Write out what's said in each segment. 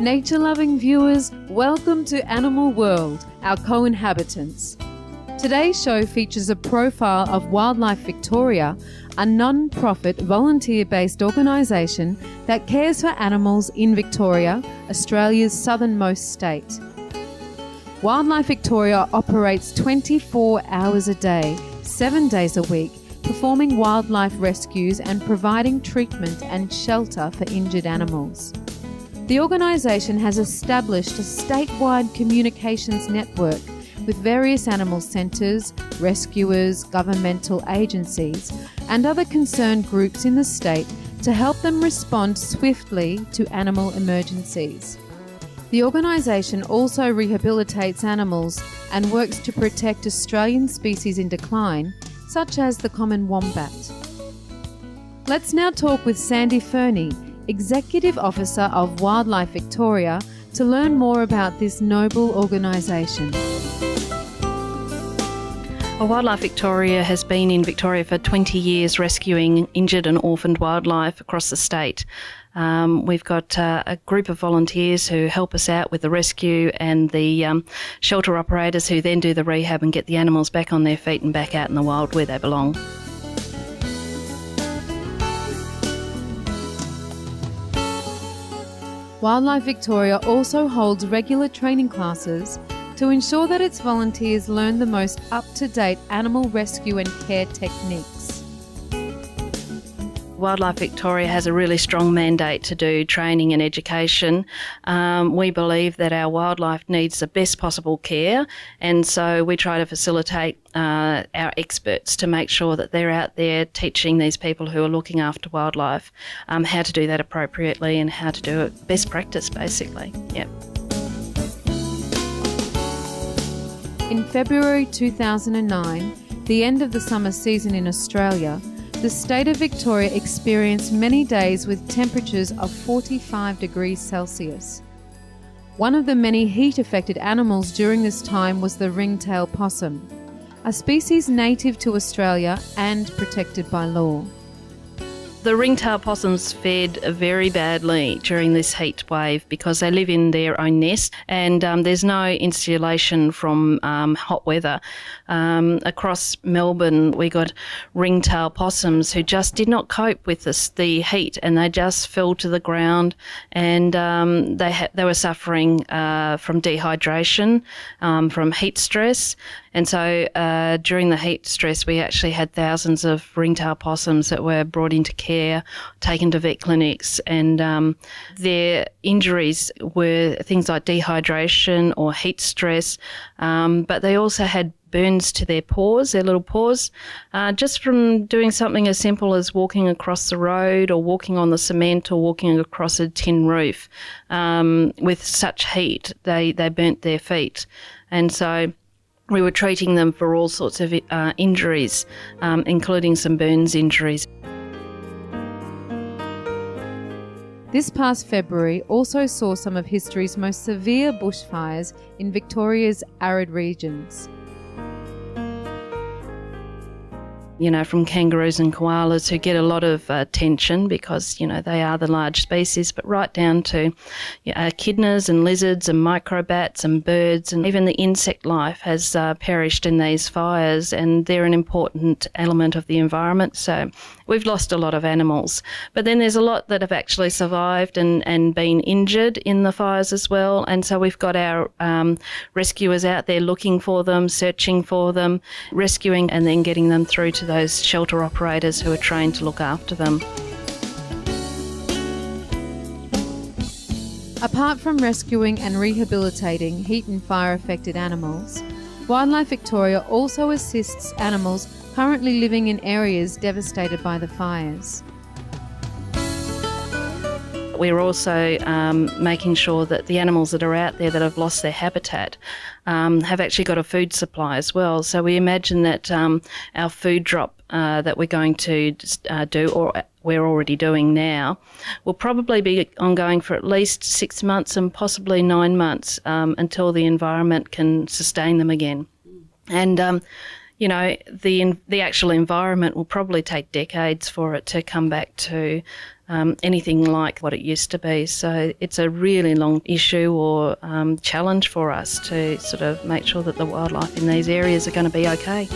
Nature-loving viewers, welcome to Animal World, our co-inhabitants. Today's show features a profile of Wildlife Victoria, a non-profit, volunteer-based organisation that cares for animals in Victoria, Australia's southernmost state. Wildlife Victoria operates 24 hours a day, 7 days a week, performing wildlife rescues and providing treatment and shelter for injured animals. The organisation has established a statewide communications network with various animal centres, rescuers, governmental agencies and other concerned groups in the state to help them respond swiftly to animal emergencies. The organisation also rehabilitates animals and works to protect Australian species in decline, such as the common wombat. Let's now talk with Sandy Fernie, Executive Officer of Wildlife Victoria, to learn more about this noble organisation. Wildlife Victoria has been in Victoria for 20 years rescuing injured and orphaned wildlife across the state. We've got a group of volunteers who help us out with the rescue and the shelter operators who then do the rehab and get the animals back on their feet and back out in the wild where they belong. Wildlife Victoria also holds regular training classes to ensure that its volunteers learn the most up-to-date animal rescue and care techniques. Wildlife Victoria has a really strong mandate to do training and education. We believe that our wildlife needs the best possible care, and so we try to facilitate our experts to make sure that they're out there teaching these people who are looking after wildlife how to do that appropriately and how to do it best practice, basically. Yep. In February 2009, the end of the summer season in Australia, the state of Victoria experienced many days with temperatures of 45 degrees Celsius. One of the many heat-affected animals during this time was the ringtail possum, a species native to Australia and protected by law. The ringtail possums fared very badly during this heat wave because they live in their own nest and there's no insulation from hot weather. Across Melbourne, we got ringtail possums who just did not cope with the heat, and they just fell to the ground, and they were suffering from dehydration, from heat stress. And so during the heat stress, we actually had thousands of ringtail possums that were brought into care, taken to vet clinics, and their injuries were things like dehydration or heat stress, but they also had burns to their paws, their little paws, just from doing something as simple as walking across the road or walking on the cement or walking across a tin roof. With such heat, they burnt their feet. And so we were treating them for all sorts of injuries, including some burns injuries. This past February also saw some of history's most severe bushfires in Victoria's arid regions. You know, from kangaroos and koalas who get a lot of attention because, you know, they are the large species, but right down to echidnas and lizards and microbats and birds, and even the insect life has perished in these fires, and they're an important element of the environment. So we've lost a lot of animals. But then there's a lot that have actually survived and been injured in the fires as well. And so we've got our rescuers out there looking for them, searching for them, rescuing and then getting them through to those shelter operators who are trained to look after them. Apart from rescuing and rehabilitating heat and fire affected animals, Wildlife Victoria also assists animals currently living in areas devastated by the fires. We're also making sure that the animals that are out there that have lost their habitat have actually got a food supply as well. So we imagine that our food drop that we're going to do, or we're already doing now, will probably be ongoing for at least 6 months and possibly 9 months until the environment can sustain them again. And you know, the actual environment will probably take decades for it to come back to anything like what it used to be. So it's a really long issue or challenge for us to sort of make sure that the wildlife in these areas are going to be okay.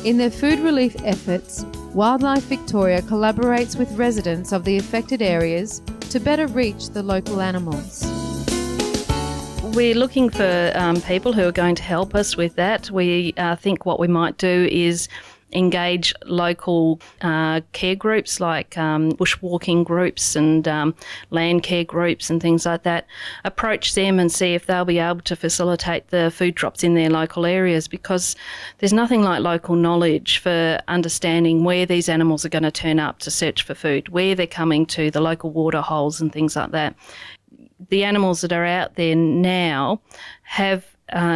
In their food relief efforts, Wildlife Victoria collaborates with residents of the affected areas to better reach the local animals. We're looking for people who are going to help us with that. We think what we might do is engage local care groups like bushwalking groups and land care groups and things like that, approach them and see if they'll be able to facilitate the food drops in their local areas, because there's nothing like local knowledge for understanding where these animals are going to turn up to search for food, where they're coming to, the local water holes and things like that. The animals that are out there now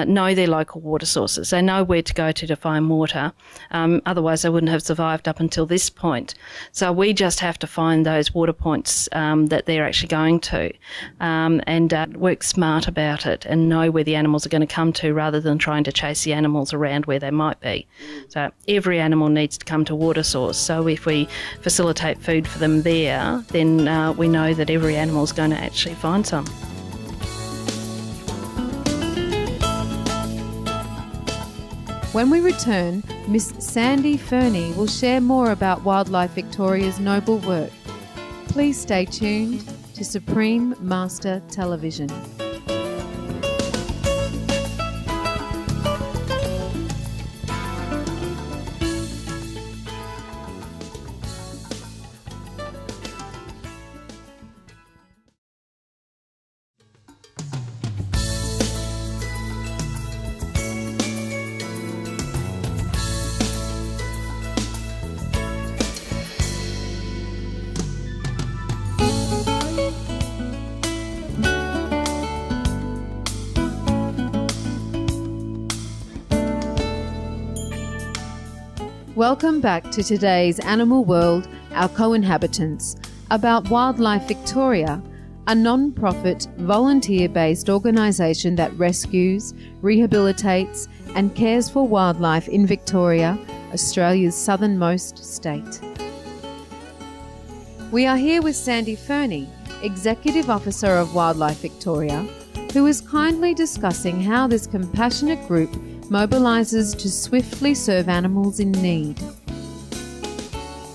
know their local water sources. They know where to go to find water. Otherwise, they wouldn't have survived up until this point. So we just have to find those water points that they're actually going to and work smart about it and know where the animals are going to come to, rather than trying to chase the animals around where they might be. So every animal needs to come to water source. So if we facilitate food for them there, then we know that every animal is going to actually find some. When we return, Miss Sandy Fernie will share more about Wildlife Victoria's noble work. Please stay tuned to Supreme Master Television. Welcome back to today's Animal World, Our Co-Inhabitants, about Wildlife Victoria, a non-profit, volunteer-based organisation that rescues, rehabilitates and cares for wildlife in Victoria, Australia's southernmost state. We are here with Sandy Fernie, Executive Officer of Wildlife Victoria, who is kindly discussing how this compassionate group mobilises to swiftly serve animals in need.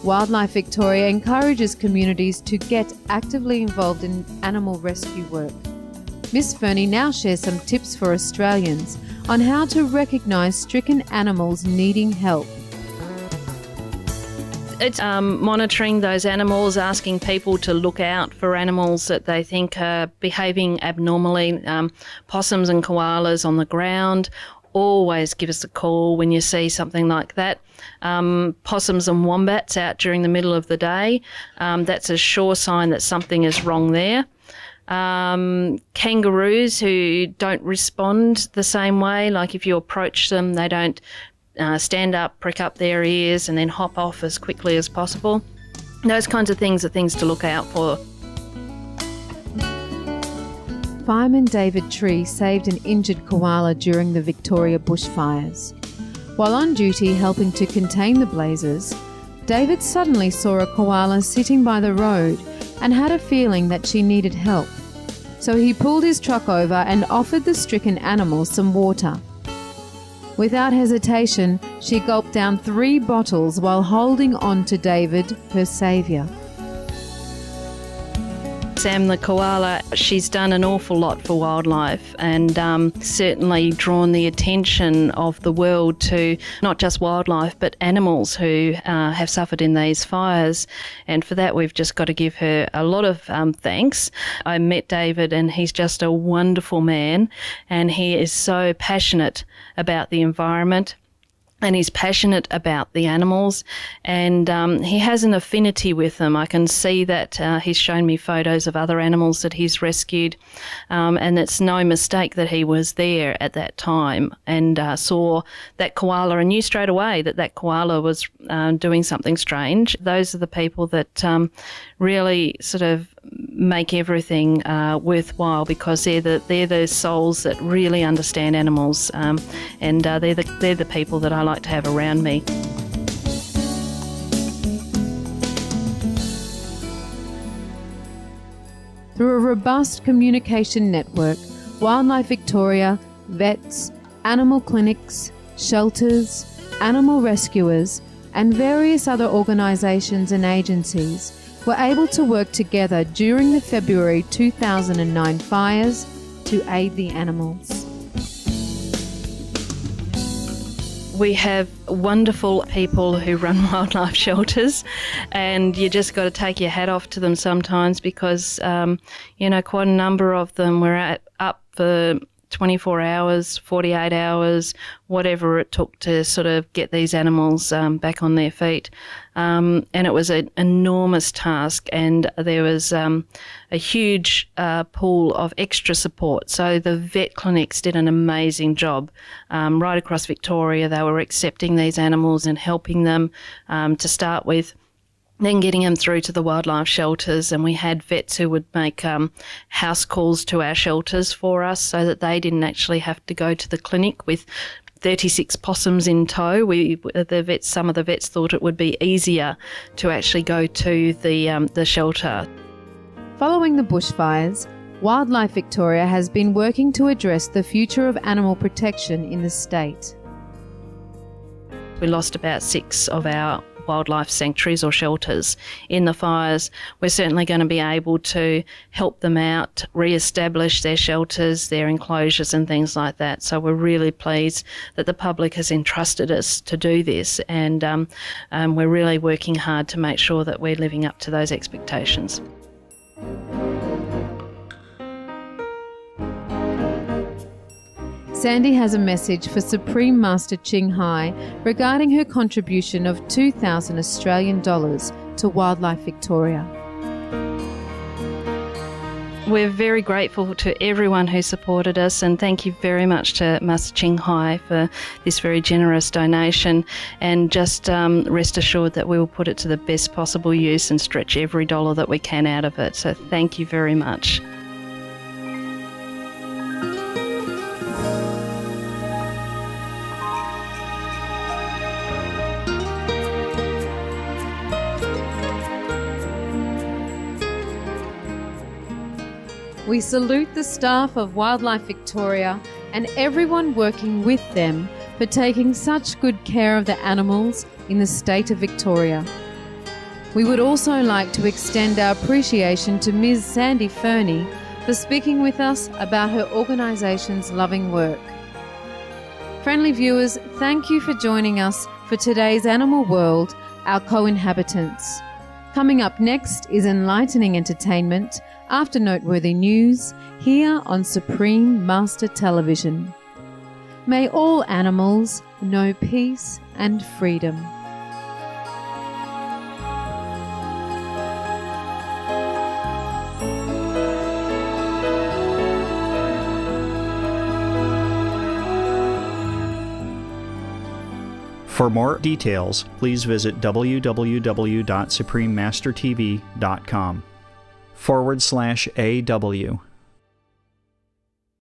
Wildlife Victoria encourages communities to get actively involved in animal rescue work. Miss Fernie now shares some tips for Australians on how to recognise stricken animals needing help. It's monitoring those animals, asking people to look out for animals that they think are behaving abnormally, possums and koalas on the ground. Always give us a call when you see something like that. Possums and wombats out during the middle of the day, that's a sure sign that something is wrong there. Kangaroos who don't respond the same way, like if you approach them, they don't stand up, prick up their ears and then hop off as quickly as possible. Those kinds of things are things to look out for. Fireman David Tree saved an injured koala during the Victoria bushfires. While on duty helping to contain the blazes, David suddenly saw a koala sitting by the road and had a feeling that she needed help. So he pulled his truck over and offered the stricken animal some water. Without hesitation, she gulped down 3 bottles while holding on to David, her saviour. Sam the koala, she's done an awful lot for wildlife and certainly drawn the attention of the world to not just wildlife but animals who have suffered in these fires, and for that we've just got to give her a lot of thanks. I met David and he's just a wonderful man, and he is so passionate about the environment. And he's passionate about the animals, and he has an affinity with them. I can see that he's shown me photos of other animals that he's rescued, and it's no mistake that he was there at that time and saw that koala and knew straight away that that koala was doing something strange. Those are the people that really sort of make everything worthwhile, because they're the souls that really understand animals, and they're the people that I like to have around me. through a robust communication network, Wildlife Victoria, vets, animal clinics, shelters, animal rescuers, and various other organisations and agencies were able to work together during the February 2009 fires to aid the animals. We have wonderful people who run wildlife shelters, and you just got to take your hat off to them sometimes because, quite a number of them were up for 24 hours, 48 hours, whatever it took to sort of get these animals back on their feet. And it was an enormous task, and there was a huge pool of extra support. So the vet clinics did an amazing job. Right across Victoria, they were accepting these animals and helping them to start with, then getting them through to the wildlife shelters, and we had vets who would make house calls to our shelters for us so that they didn't actually have to go to the clinic with 36 possums in tow. Some of the vets thought it would be easier to actually go to the shelter. Following the bushfires, Wildlife Victoria has been working to address the future of animal protection in the state. We lost about 6 of our wildlife sanctuaries or shelters in the fires. We're certainly going to be able to help them out, re-establish their shelters, their enclosures and things like that. So we're really pleased that the public has entrusted us to do this, and we're really working hard to make sure that we're living up to those expectations. Sandy has a message for Supreme Master Ching Hai regarding her contribution of $2,000 Australian to Wildlife Victoria. We're very grateful to everyone who supported us, and thank you very much to Master Ching Hai for this very generous donation, and just rest assured that we will put it to the best possible use and stretch every dollar that we can out of it. So thank you very much. We salute the staff of Wildlife Victoria and everyone working with them for taking such good care of the animals in the state of Victoria. We would also like to extend our appreciation to Ms. Sandy Fernie for speaking with us about her organisation's loving work. Friendly viewers, thank you for joining us for today's Animal World, Our Co-Inhabitants. Coming up next is enlightening entertainment after noteworthy news here on Supreme Master Television. May all animals know peace and freedom. For more details, please visit www.suprememastertv.com/AW.